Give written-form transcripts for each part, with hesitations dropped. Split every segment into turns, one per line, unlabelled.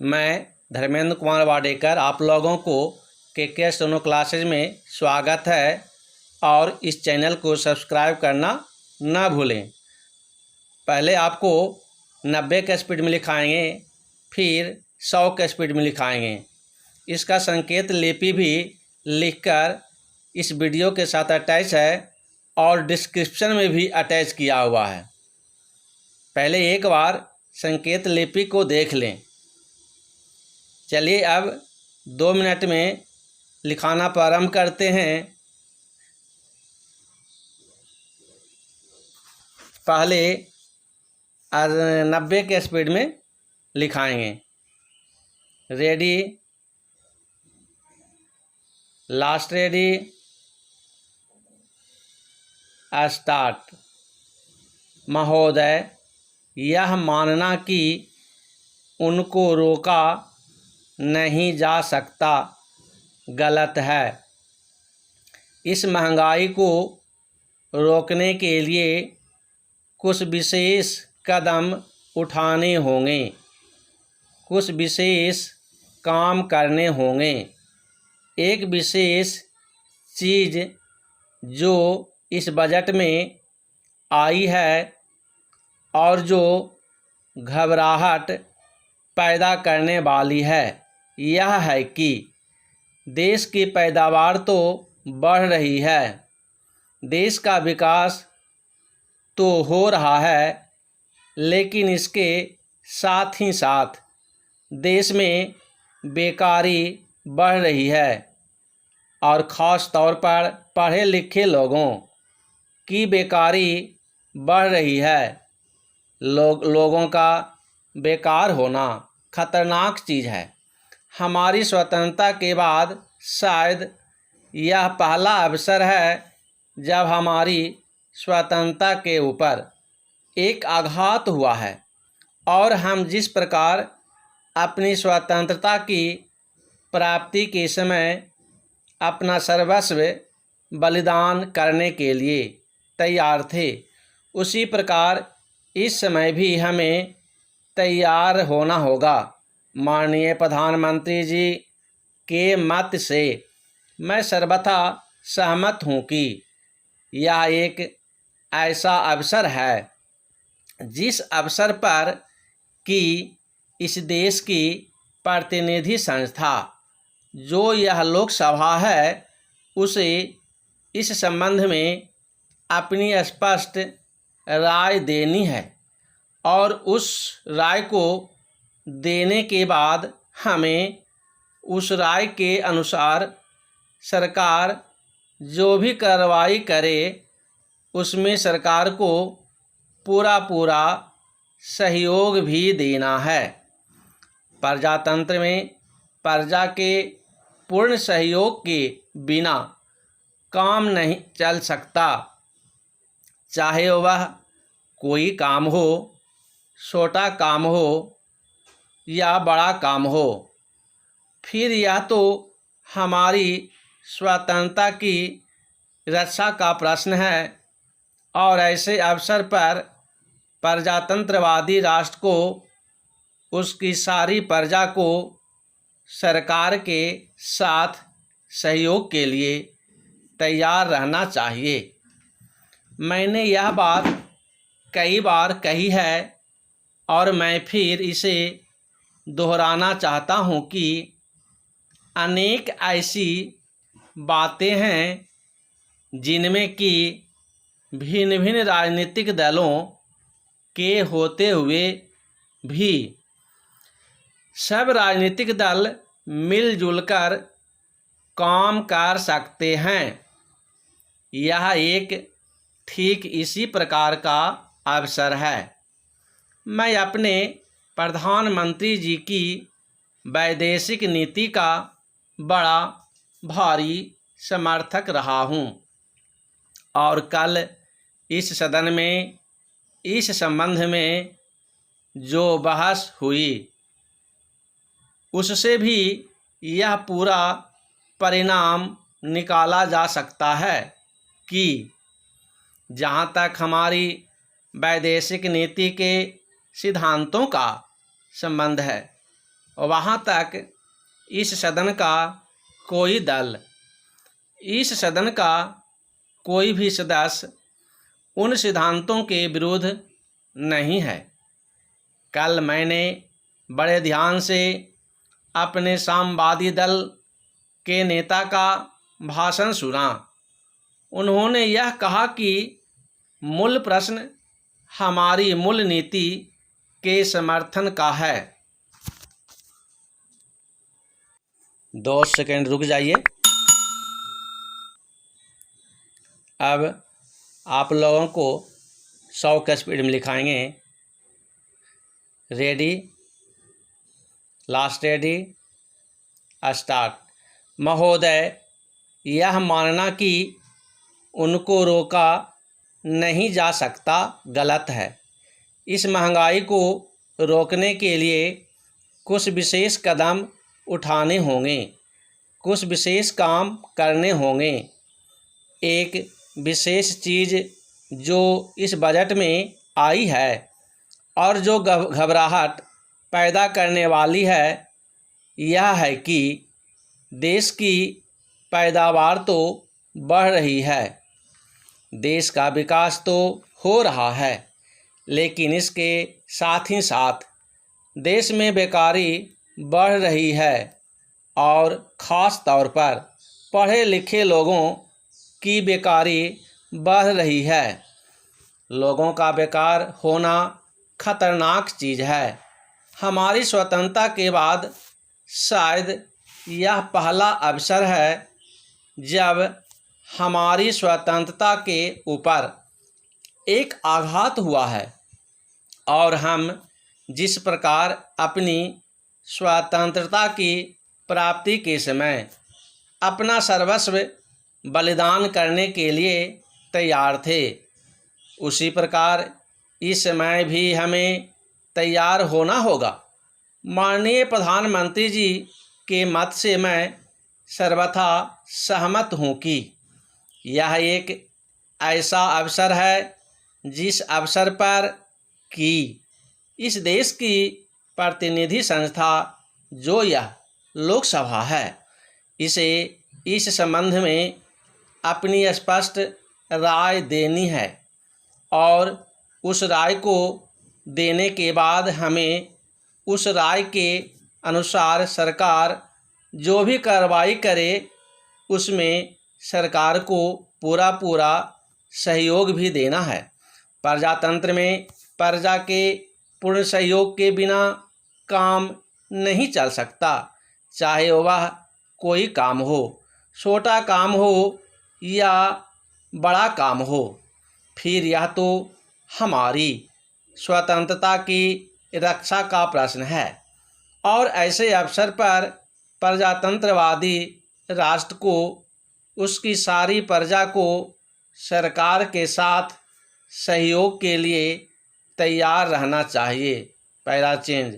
मैं धर्मेंद्र कुमार वाडेकर आप लोगों को के स्टेनो क्लासेज में स्वागत है और इस चैनल को सब्सक्राइब करना ना भूलें। पहले आपको 90 के स्पीड में लिखाएंगे, फिर 100 के स्पीड में लिखाएंगे। इसका संकेत लिपि भी लिखकर इस वीडियो के साथ अटैच है और डिस्क्रिप्शन में भी अटैच किया हुआ है। पहले एक बार संकेत लिपि को देख लें। चलिए अब 2 मिनट में लिखाना प्रारंभ करते हैं। पहले 90 के स्पीड में लिखाएंगे। Ready, last ready, start. महोदय, यह मानना कि उनको रोका नहीं जा सकता गलत है। इस महंगाई को रोकने के लिए कुछ विशेष कदम उठाने होंगे, कुछ विशेष काम करने होंगे। एक विशेष चीज़ जो इस बजट में आई है और जो घबराहट पैदा करने वाली है, यह है कि देश की पैदावार तो बढ़ रही है, देश का विकास तो हो रहा है, लेकिन इसके साथ ही साथ देश में बेकारी बढ़ रही है और ख़ास तौर पर पढ़े लिखे लोगों की बेकारी बढ़ रही है। लोगों का बेकार होना खतरनाक चीज़ है। हमारी स्वतंत्रता के बाद शायद यह पहला अवसर है जब हमारी स्वतंत्रता के ऊपर एक आघात हुआ है और हम जिस प्रकार अपनी स्वतंत्रता की प्राप्ति के समय अपना सर्वस्व बलिदान करने के लिए तैयार थे, उसी प्रकार इस समय भी हमें तैयार होना होगा। माननीय प्रधानमंत्री जी के मत से मैं सर्वथा सहमत हूँ कि यह एक ऐसा अवसर है जिस अवसर पर कि इस देश की प्रतिनिधि संस्था जो यह लोकसभा है उसे इस संबंध में अपनी स्पष्ट राय देनी है और उस राय को देने के बाद हमें उस राय के अनुसार सरकार जो भी कार्रवाई करे उसमें सरकार को पूरा सहयोग भी देना है। प्रजातंत्र में प्रजा के पूर्ण सहयोग के बिना काम नहीं चल सकता, चाहे वह कोई काम हो, छोटा काम हो या बड़ा काम हो। फिर यह तो हमारी स्वतंत्रता की रक्षा का प्रश्न है और ऐसे अवसर पर प्रजातंत्रवादी राष्ट्र को उसकी सारी प्रजा को सरकार के साथ सहयोग के लिए तैयार रहना चाहिए। मैंने यह बात कई बार कही है और मैं फिर इसे दोहराना चाहता हूँ कि अनेक ऐसी बातें हैं जिनमें कि भिन्न भिन्न राजनीतिक दलों के होते हुए भी सब राजनीतिक दल मिलजुल कर काम कर सकते हैं। यह एक ठीक इसी प्रकार का अवसर है। मैं अपने प्रधानमंत्री जी की वैदेशिक नीति का बड़ा भारी समर्थक रहा हूँ और कल इस सदन में इस संबंध में जो बहस हुई उससे भी यह पूरा परिणाम निकाला जा सकता है कि जहाँ तक हमारी वैदेशिक नीति के सिद्धांतों का संबंध है, वहाँ तक इस सदन का कोई दल, इस सदन का कोई भी सदस्य उन सिद्धांतों के विरुद्ध नहीं है। कल मैंने बड़े ध्यान से अपने साम्यवादी दल के नेता का भाषण सुना। उन्होंने यह कहा कि मूल प्रश्न हमारी मूल नीति के समर्थन का है। 2 सेकंड रुक जाइए। अब आप लोगों को 100 के स्पीड में लिखाएंगे। Ready, last ready, start. महोदय, यह मानना कि उनको रोका नहीं जा सकता गलत है। इस महंगाई को रोकने के लिए कुछ विशेष कदम उठाने होंगे, कुछ विशेष काम करने होंगे। एक विशेष चीज़ जो इस बजट में आई है और जो घबराहट पैदा करने वाली है, यह है कि देश की पैदावार तो बढ़ रही है, देश का विकास तो हो रहा है, लेकिन इसके साथ ही साथ देश में बेकारी बढ़ रही है और ख़ास तौर पर पढ़े लिखे लोगों की बेकारी बढ़ रही है। लोगों का बेकार होना खतरनाक चीज़ है। हमारी स्वतंत्रता के बाद शायद यह पहला अवसर है जब हमारी स्वतंत्रता के ऊपर एक आघात हुआ है और हम जिस प्रकार अपनी स्वतंत्रता की प्राप्ति के समय अपना सर्वस्व बलिदान करने के लिए तैयार थे, उसी प्रकार इस समय भी हमें तैयार होना होगा। माननीय प्रधानमंत्री जी के मत से मैं सर्वथा सहमत हूँ कि यह एक ऐसा अवसर है जिस अवसर पर कि इस देश की प्रतिनिधि संस्था जो यह लोकसभा है, इसे इस संबंध में अपनी स्पष्ट राय देनी है और उस राय को देने के बाद हमें उस राय के अनुसार सरकार जो भी कार्रवाई करे उसमें सरकार को पूरा सहयोग भी देना है। प्रजातंत्र में प्रजा के पूर्ण सहयोग के बिना काम नहीं चल सकता, चाहे वह कोई काम हो, छोटा काम हो या बड़ा काम हो। फिर यह तो हमारी स्वतंत्रता की रक्षा का प्रश्न है और ऐसे अवसर पर प्रजातंत्रवादी राष्ट्र को उसकी सारी प्रजा को सरकार के साथ सहयोग के लिए तैयार रहना चाहिए। पहला चेंज,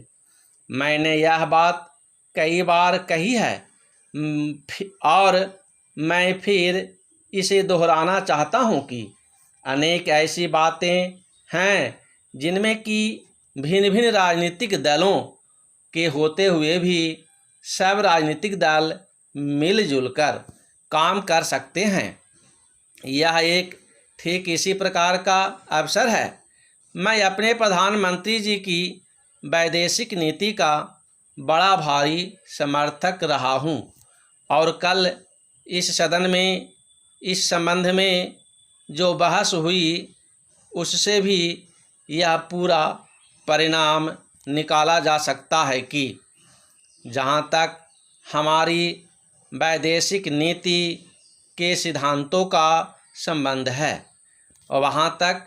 मैंने यह बात कई बार कही है और मैं फिर इसे दोहराना चाहता हूँ कि अनेक ऐसी बातें हैं जिनमें कि भिन्न भिन्न राजनीतिक दलों के होते हुए भी सब राजनीतिक दल मिलजुल कर काम कर सकते हैं। यह एक ठीक इसी प्रकार का अवसर है। मैं अपने प्रधानमंत्री जी की वैदेशिक नीति का बड़ा भारी समर्थक रहा हूं और कल इस सदन में इस संबंध में जो बहस हुई उससे भी यह पूरा परिणाम निकाला जा सकता है कि जहाँ तक हमारी वैदेशिक नीति के सिद्धांतों का संबंध है, वहाँ तक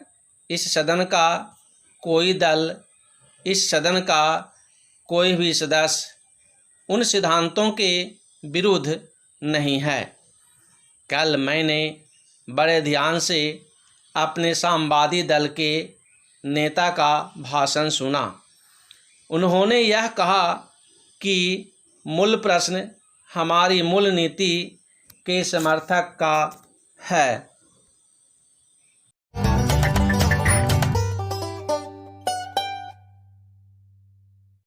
इस सदन का कोई दल, इस सदन का कोई भी सदस्य उन सिद्धांतों के विरुद्ध नहीं है। कल मैंने बड़े ध्यान से अपने साम्यवादी दल के नेता का भाषण सुना। उन्होंने यह कहा कि मूल प्रश्न हमारी मूल नीति के समर्थक का है।